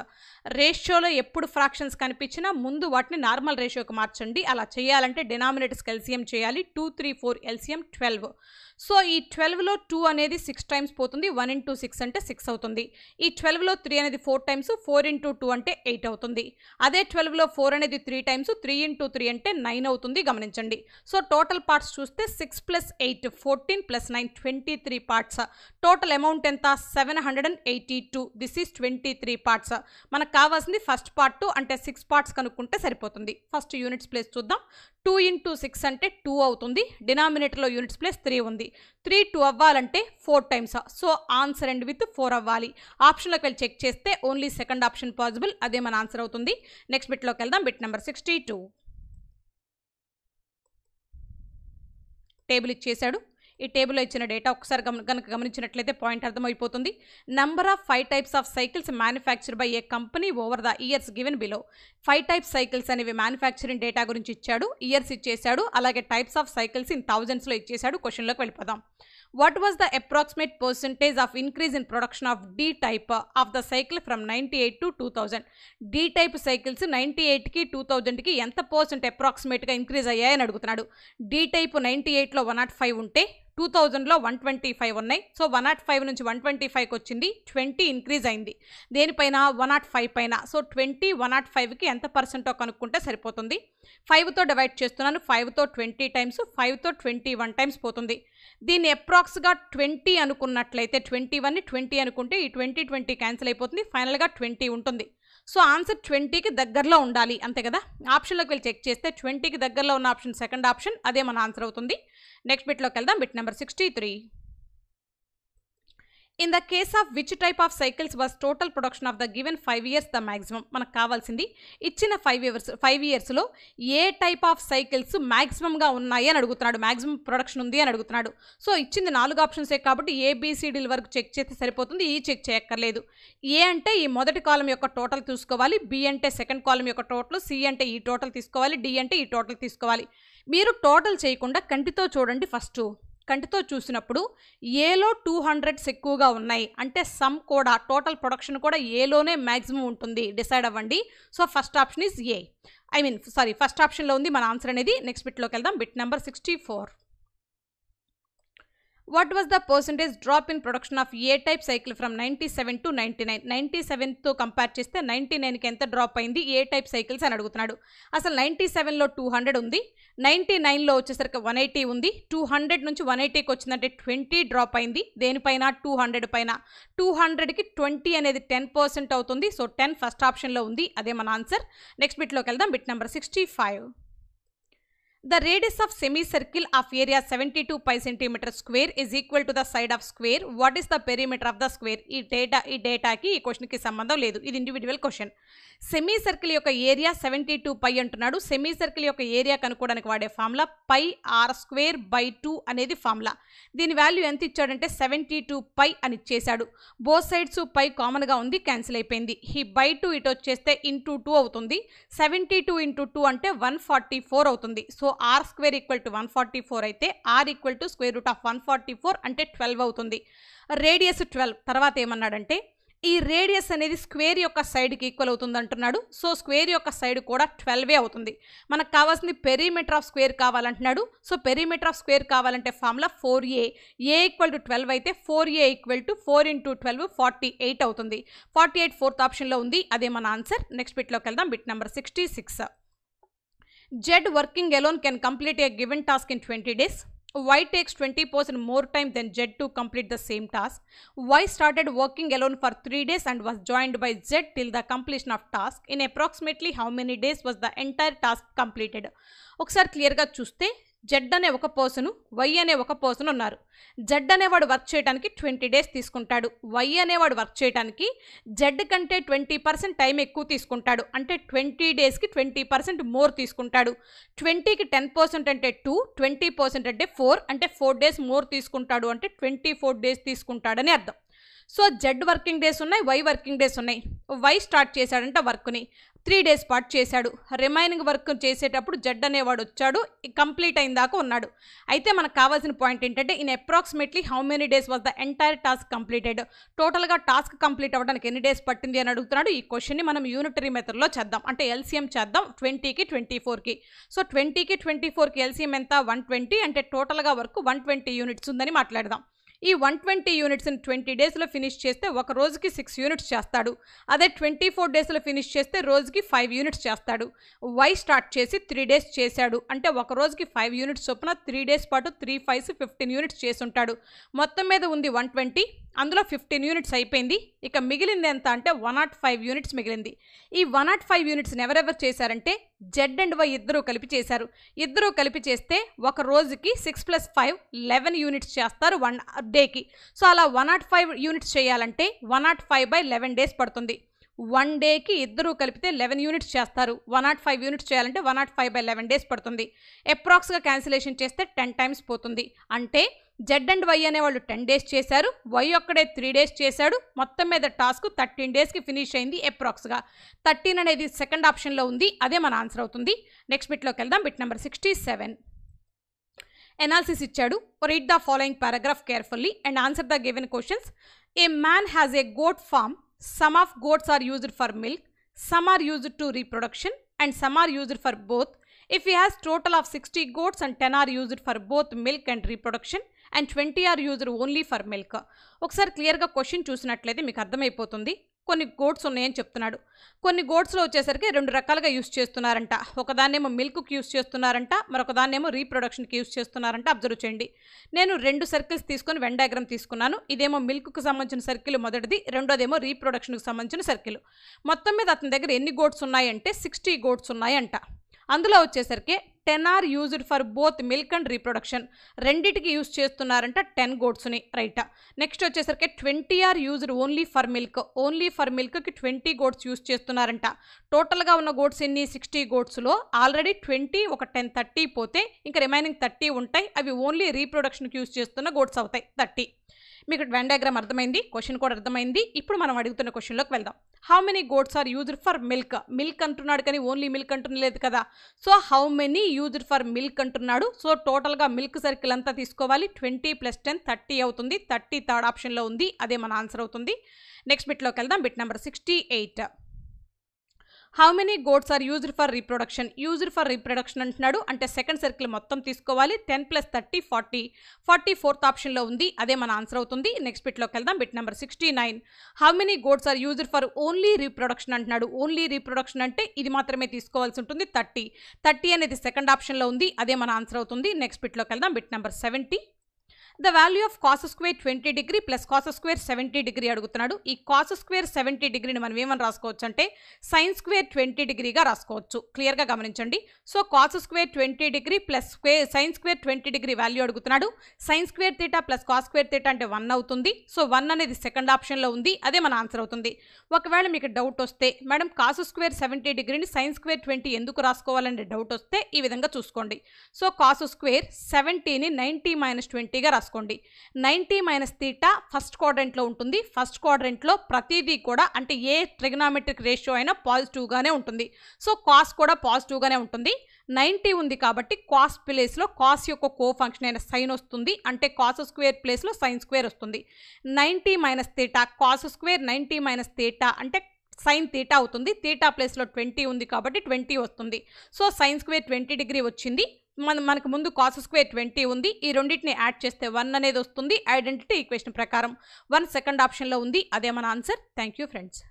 రేషియోలో ఎప్పుడు ఫ్రాక్షన్స్ కనిపించినా ముందు వాటిని నార్మల్ రేషియోకి మార్చండి. అలా చేయాలంటే డినామినేటర్స్కి ఎల్సిఎం చేయాలి. 2 3 4 ఎల్సిఎం 12. సో ఈ 12లో 2 అనేది 6 times పోతుంది. 1 × 6 అంటే 6 అవుతుంది. ఈ 12లో 3 అనేది 4 times, 4 × 2 అంటే 8 అవుతుంది. అదే 12లో 4 అనేది 3 times, 3 × 3 అంటే 9 అవుతుంది. గమనించండి. సో టోటల్ పార్ట్స్ చూస్తే 6 + 8 14 + 9 23 పార్ట్స్. టోటల్ అమౌంట్ ఎంత 782. This is 23 parts. మనకు కావాల్సింది ఫస్ట్ పార్ట్ అంటే 6 పార్ట్స్ కనుక్కుంటే సరిపోతుంది. ఫస్ట్ యూనిట్స్ ప్లేస్ చూద్దాం. 2 × 6 అంటే 2 అవుతుంది. డినామినేటర్లో యూనిట్స్ ప్లేస్ 3 ఉంది. 3 2 అవ్వాలంటే 4 times. So answer and with 4 అవ్వాలి. ఆప్షన్లోకి వెళ్ళి చెక్ చేస్తే ఓన్లీ సెకండ్ ఆప్షన్ పాసిబుల్. అదే మన ఆన్సర్ అవుతుంది. నెక్స్ట్ బిట్లోకి వెళ్దాం. Bit number 62. టేబుల్ ఇచ్చేసాడు. ఈ టేబుల్లో ఇచ్చిన డేటా ఒకసారి కనుక గమనించినట్లయితే పాయింట్ అర్థమైపోతుంది. Number of 5 types of cycles manufacture by A company over the years given below. 5 types cycles అనేవి మ్యానుఫ్యాక్చరింగ్ డేటా గురించి ఇచ్చాడు. ఇయర్స్ ఇచ్చేసాడు. అలాగే టైప్స్ ఆఫ్ సైకిల్స్ ఇన్ థౌజండ్స్లో ఇచ్చేసాడు. క్వశ్చన్లోకి వెళ్ళిపోదాం. What was the approximate percentage of increase in production of D type of the cycle from 98 to 2000? D type cycles 98కి 2000కి ఎంత % అప్రాక్సిమేట్గా increase అయ్యాయని అడుగుతున్నాడు. D type 98లో 105 ఉంటే 2000లో 125 ఉన్నాయి. సో 105 నుంచి 125కి వచ్చింది. 20 ఇంక్రీజ్ అయింది. దేనిపైన 105 పైన. సో 20 105కి ఎంత % కనుక్కుంటే సరిపోతుంది. 5తో డివైడ్ చేస్తున్నాను. 5తో 20 times, 5తో 21 times పోతుంది. దీన్ని అప్రాక్స్గా 20 అనుకున్నట్లయితే 21ని 20 అనుకుంటే ఈ 20 20 క్యాన్సిల్ అయిపోతుంది. ఫైనల్గా 20 ఉంటుంది. సో ఆన్సర్ 20కి దగ్గరలో ఉండాలి. అంతే కదా. ఆప్షన్లోకి వెళ్ళి చెక్ చేస్తే 20కి దగ్గరలో ఉన్న ఆప్షన్ సెకండ్ ఆప్షన్. అదే మన ఆన్సర్ అవుతుంది. నెక్స్ట్ బిట్లోకి వెళ్దాం. Bit number 63. In the case of which type of cycles was total production of the given 5 years the maximum. మనకు కావాల్సింది ఇచ్చిన 5 yearsలో ఏ టైప్ ఆఫ్ సైకిల్స్ మ్యాక్సిమంగా ఉన్నాయి అని అడుగుతున్నాడు. మ్యాక్సిమం ప్రొడక్షన్ ఉంది అని అడుగుతున్నాడు. సో ఇచ్చింది 4 ఆప్షన్సే కాబట్టి ABCDల వరకు చెక్ చేస్తే సరిపోతుంది. ఈ చెక్ చేయక్కర్లేదు. ఏ అంటే ఈ మొదటి కాలం యొక్క టోటల్ తీసుకోవాలి. B అంటే సెకండ్ కాలం యొక్క టోటల్. C అంటే ఈ టోటల్ తీసుకోవాలి. D అంటే ఈ టోటల్ తీసుకోవాలి. మీరు టోటల్ చేయకుండా కంటితో చూడండి. ఫస్ట్ కంటితో చూసినప్పుడు ఏలో 200s ఎక్కువగా ఉన్నాయి అంటే సమ్ కూడా టోటల్ ప్రొడక్షన్ కూడా ఏలోనే మ్యాక్సిమం ఉంటుంది. డిసైడ్ అవ్వండి. So first option is A. First ఆప్షన్లో ఉంది మన ఆన్సర్ అనేది. నెక్స్ట్ బిట్లోకి వెళ్దాం. Bit number 64. What was the percentage drop in production of A type cycle from 97 to 99? 97తో కంపేర్ చేస్తే 99కి ఎంత డ్రాప్ అయింది ఏ టైప్ సైకిల్స్ అని అడుగుతున్నాడు. అసలు 97లో 200 ఉంది. 99లో వచ్చేసరికి 180 ఉంది. 200 నుంచి 180కి వచ్చిందంటే 20 డ్రాప్ అయింది. దేనిపైన 200 పైన. 200కి 20 అనేది 10% అవుతుంది. సో 10 ఫస్ట్ ఆప్షన్లో ఉంది. అదే మన ఆన్సర్. నెక్స్ట్ బిట్లోకి వెళ్దాం. Bit number 65. The radius of semicircle of area 72 pi centimeter square is equal to the side of square. What is the perimeter of the square? ఈ డేటాకి ఈ క్వశ్చన్కి సంబంధం లేదు, ఇది ఇండివిజువల్ క్వశ్చన్. సెమీ సర్కిల్ యొక్క area 72 pi అంటున్నాడు. Semi circle యొక్క area కనుక్కోవడానికి వాడే formula pi r square by 2 అనేది ఫార్ములా. దీని వాల్యూ ఎంత ఇచ్చాడంటే 72 పై అని ఇచ్చేశాడు. బోత్ సైడ్స్ పై కామన్గా ఉంది, క్యాన్సిల్ అయిపోయింది. ఈ బై 2 ఇటు వచ్చేస్తే ఇంటూ 2 అవుతుంది. 72 ఇంటూ 2 అంటే 144 అవుతుంది. So r square equal to 144 అయితే r equal to square root of 144 అంటే 12 అవుతుంది. రేడియస్ 12. తర్వాత ఏమన్నాడంటే ఈ రేడియస్ అనేది స్క్వేర్ యొక్క సైడ్కి ఈక్వల్ అవుతుంది అంటున్నాడు. సో స్క్వేర్ యొక్క సైడ్ కూడా 12 అవుతుంది. మనకు కావాల్సింది పెరిమీటర్ ఆఫ్ స్క్వేర్ కావాలంటున్నాడు. సో పెరిమీటర్ ఆఫ్ స్క్వేర్ కావాలంటే formula 4a. A equal to 12 అయితే 4a ఈక్వల్ టు 4 ఇంటూ 12 48 అవుతుంది. 48 ఫోర్త్ ఆప్షన్లో ఉంది, అదే మన ఆన్సర్. నెక్స్ట్ బిట్లోకి వెళ్దాం. Bit number 66. Z working alone can complete a given task in 20 days. Y takes 20% more time than Z to complete the same task. Y started working alone for 3 days and was joined by Z till the completion of task. In approximately how many days was the entire task completed? ఒకసారి క్లియర్గా చూస్తే Z అనే ఒక person, why అనే ఒక person ఉన్నారు. Z అనేవాడు work చేయడానికి 20 డేస్ తీసుకుంటాడు. వై అనేవాడు వర్క్ చేయడానికి జెడ్ కంటే 20% టైం ఎక్కువ తీసుకుంటాడు. అంటే 20 డేస్కి 20% మోర్ తీసుకుంటాడు. 20కి 10% అంటే 2, 20% అంటే 4, అంటే 4 డేస్ మోర్ తీసుకుంటాడు. అంటే 24 డేస్ తీసుకుంటాడని అర్థం. సో జెడ్ వర్కింగ్ డేస్ ఉన్నాయి, వై వర్కింగ్ డేస్ ఉన్నాయి. వై స్టార్ట్ చేశాడంట వర్క్ని, 3 డేస్ పాటు చేశాడు. రిమైనింగ్ వర్క్ చేసేటప్పుడు జెడ్ అనేవాడు వచ్చాడు, కంప్లీట్ అయిన దాకా ఉన్నాడు. అయితే మనకు కావాల్సిన పాయింట్ ఏంటంటే in approximately how many days was the entire task completed. టోటల్గా టాస్క్ కంప్లీట్ అవ్వడానికి ఎన్ని డేస్ పట్టింది అని అడుగుతున్నాడు. ఈ క్వశ్చన్ని మనం యూనిటరీ మెథడ్లో చేద్దాం, అంటే ఎల్సిఎం చేద్దాం 20కి 24కి. సో 20కి 24కి ఎల్సిఎం ఎంత? 120. అంటే టోటల్గా వర్క్ 120 యూనిట్స్ ఉందని మాట్లాడదాం. ఈ 120 యూనిట్స్ని 20 డేస్లో ఫినిష్ చేస్తే ఒక రోజుకి 6 యూనిట్స్ చేస్తాడు. అదే 24 డేస్లో ఫినిష్ చేస్తే రోజుకి 5 యూనిట్స్ చేస్తాడు. వై స్టార్ట్ చేసి 3 డేస్ చేశాడు. అంటే ఒక రోజుకి 5 యూనిట్స్ చొప్పున 3 డేస్ పాటు 3 5 15 యూనిట్స్ చేసి ఉంటాడు. మొత్తం మీద ఉంది 120, అందులో 15 యూనిట్స్ అయిపోయింది. ఇక మిగిలింది ఎంత అంటే 105 యూనిట్స్ మిగిలింది. ఈ 105 యూనిట్స్ని ఎవరెవరు చేశారంటే జెడ్ అండ్ వై ఇద్దరూ కలిపి చేశారు. ఇద్దరూ కలిపి చేస్తే ఒక రోజుకి 6 + 5 11 యూనిట్స్ చేస్తారు 1 డేకి. సో అలా 105 యూనిట్స్ చేయాలంటే 105/11 డేస్ పడుతుంది. 1 డేకి ఇద్దరూ కలిపితే 11 యూనిట్స్ చేస్తారు. 105 యూనిట్స్ చేయాలంటే 105/11 డేస్ పడుతుంది. అప్రాక్స్గా క్యాన్సిలేషన్ చేస్తే 10 టైమ్స్ పోతుంది. అంటే జెడ్ అండ్ వై అనేవాళ్ళు 10 డేస్ చేశారు, వై ఒక్కడే 3 డేస్ చేశాడు. మొత్తం మీద టాస్క్ 13 డేస్కి ఫినిష్ అయింది అప్రాక్స్గా. 13 అనేది సెకండ్ ఆప్షన్లో ఉంది, అదే మన ఆన్సర్ అవుతుంది. నెక్స్ట్ బిట్లోకి వెళ్దాం. Bit number 67. ఎనాలిసిస్ ఇచ్చాడు. Read the following paragraph carefully and answer the given questions. A man has a goat farm. Some of goats are used for milk, some are used to reproduction and some are used for both. If he has total of 60 goats and 10 are used for both milk and reproduction and 20 are used only for milk. ఒకసారి క్లియర్గా question చూసినట్లయితే మీకు అర్థమైపోతుంది. కొన్ని goats ఉన్నాయని చెప్తున్నాడు. కొన్ని గోట్స్లో వచ్చేసరికి 2 రకాలుగా యూస్ చేస్తున్నారంట. ఒకదాన్నేమో మిల్క్కి యూస్ చేస్తున్నారంట, మరొకదాన్నేమో రీప్రొడక్షన్కి యూస్ చేస్తున్నారంట. అబ్జర్వ్ చేయండి. నేను 2 సర్కిల్స్ తీసుకొని వెన్ డయాగ్రామ్ తీసుకున్నాను. ఇదేమో మిల్క్కి సంబంధించిన సర్కిల్ మొదటిది, రెండోదేమో రీప్రొడక్షన్కి సంబంధించిన సర్కిల్. మొత్తం మీద అతని దగ్గర ఎన్ని గోట్స్ ఉన్నాయంటే 60 గోట్స్ ఉన్నాయంట. అందులో వచ్చేసరికి 10 are used for both milk and reproduction. రెండిటికి యూజ్ చేస్తున్నారంట 10 గోట్స్ని, రైట్. నెక్స్ట్ వచ్చేసరికి 20 are used only for milk. Only for మిల్క్కి 20 గోట్స్ యూజ్ చేస్తున్నారంట. టోటల్గా ఉన్న గోట్స్ ఎన్ని? 60 గోట్స్లో ఆల్రెడీ 20 ఒక 10 30 పోతే ఇంకా రిమైనింగ్ 30 ఉంటాయి. అవి ఓన్లీ రీప్రొడక్షన్కి యూజ్ చేస్తున్న గోట్స్ అవుతాయి 30. మీకు వెన్ డయాగ్రామ్ అర్థమైంది, క్వశ్చన్ కూడా అర్థమైంది. ఇప్పుడు మనం అడుగుతున్న క్వశ్చన్లోకి వెళ్దాం. How many goats are used for milk. Milk అంటున్నాడు కానీ ఓన్లీ మిల్క్ అంటున్నలేదు కదా. So how many used for milk అంటున్నాడు. సో టోటల్గా మిల్క్ సర్కిల్ అంతా తీసుకోవాలి. 20 + 10 30 అవుతుంది. 30 థర్డ్ ఆప్షన్లో ఉంది, అదే మన ఆన్సర్ అవుతుంది. నెక్స్ట్ బిట్లోకి వెళ్దాం. Bit number 68. How many goats are used for reproduction. Used for reproduction అంటున్నాడు, అంటే సెకండ్ సర్కిల్ మొత్తం తీసుకోవాలి. 10 + 30 40. 40 ఫోర్త్ ఆప్షన్లో ఉంది, అదే మన ఆన్సర్ అవుతుంది. నెక్స్ట్ బిట్లోకి వెళ్దాం. Bit number 69. How many goats are used for only reproduction అంటున్నాడు. ఓన్లీ రీప్రొడక్షన్ అంటే ఇది మాత్రమే తీసుకోవాల్సి ఉంటుంది 30. 30 అనేది సెకండ్ ఆప్షన్లో ఉంది, అదే మన ఆన్సర్ అవుతుంది. నెక్స్ట్ బిట్లోకి వెళ్దాం. Bit number 70. The value of cos square 20 degree plus cos square 70 degree అడుగుతున్నాడు. ఈ కాస్ స్క్వేర్ 70 డిగ్రీని మనం ఏమని రాసుకోవచ్చు అంటే సైన్ స్క్వేర్ 20 డిగ్రీగా రాసుకోవచ్చు. క్లియర్గా గమనించండి. So cos square 20 degree plus sine square 20 degree value అడుగుతున్నాడు. Sine square theta plus cos square theta అంటే 1 అవుతుంది. సో 1 అనేది సెకండ్ ఆప్షన్లో ఉంది, అదే మన ఆన్సర్ అవుతుంది. ఒకవేళ మీకు డౌట్ వస్తే మేడం కాస్ స్క్వేర్ 70 డిగ్రీని సైన్ స్క్వేర్ 20 ఎందుకు రాసుకోవాలనే డౌట్ వస్తే ఈ విధంగా చూసుకోండి. సో కాస్ స్క్వేర్ 70ని 90 - 20గా రాసుకోండి. 90 - థీటా ఫస్ట్ క్వాడ్రంట్లో ఉంటుంది. ఫస్ట్ క్వాడ్రంట్లో ప్రతిదీ కూడా అంటే ఏ ట్రిగనామెట్రిక్ రేషియో అయినా పాజిటివ్గానే ఉంటుంది. సో కాస్ కూడా పాజిటివ్గానే ఉంటుంది. 90 ఉంది కాబట్టి కాస్ ప్లేస్లో కాస్ యొక్క కో ఫంక్షన్ అయిన సైన్ వస్తుంది. అంటే కాస్ స్క్వేర్ ప్లేస్లో సైన్ స్క్వేర్ వస్తుంది. 90 - థీటా కాస్ స్క్వేర్ 90 - థీటా అంటే సైన్ థీటా అవుతుంది. థీటా ప్లేస్లో 20 ఉంది కాబట్టి 20 వస్తుంది. సో సైన్ స్క్వేర్ 20 డిగ్రీ వచ్చింది. మనకు ముందు కాస్ స్క్వేర్ 20 ఉంది. ఈ రెండింటిని యాడ్ చేస్తే 1 అనేది వస్తుంది. ఐడెంటిటీ ఈక్వేషన్ ప్రకారం 1 సెకండ్ ఆప్షన్లో ఉంది, అదే మన ఆన్సర్. Thank you friends.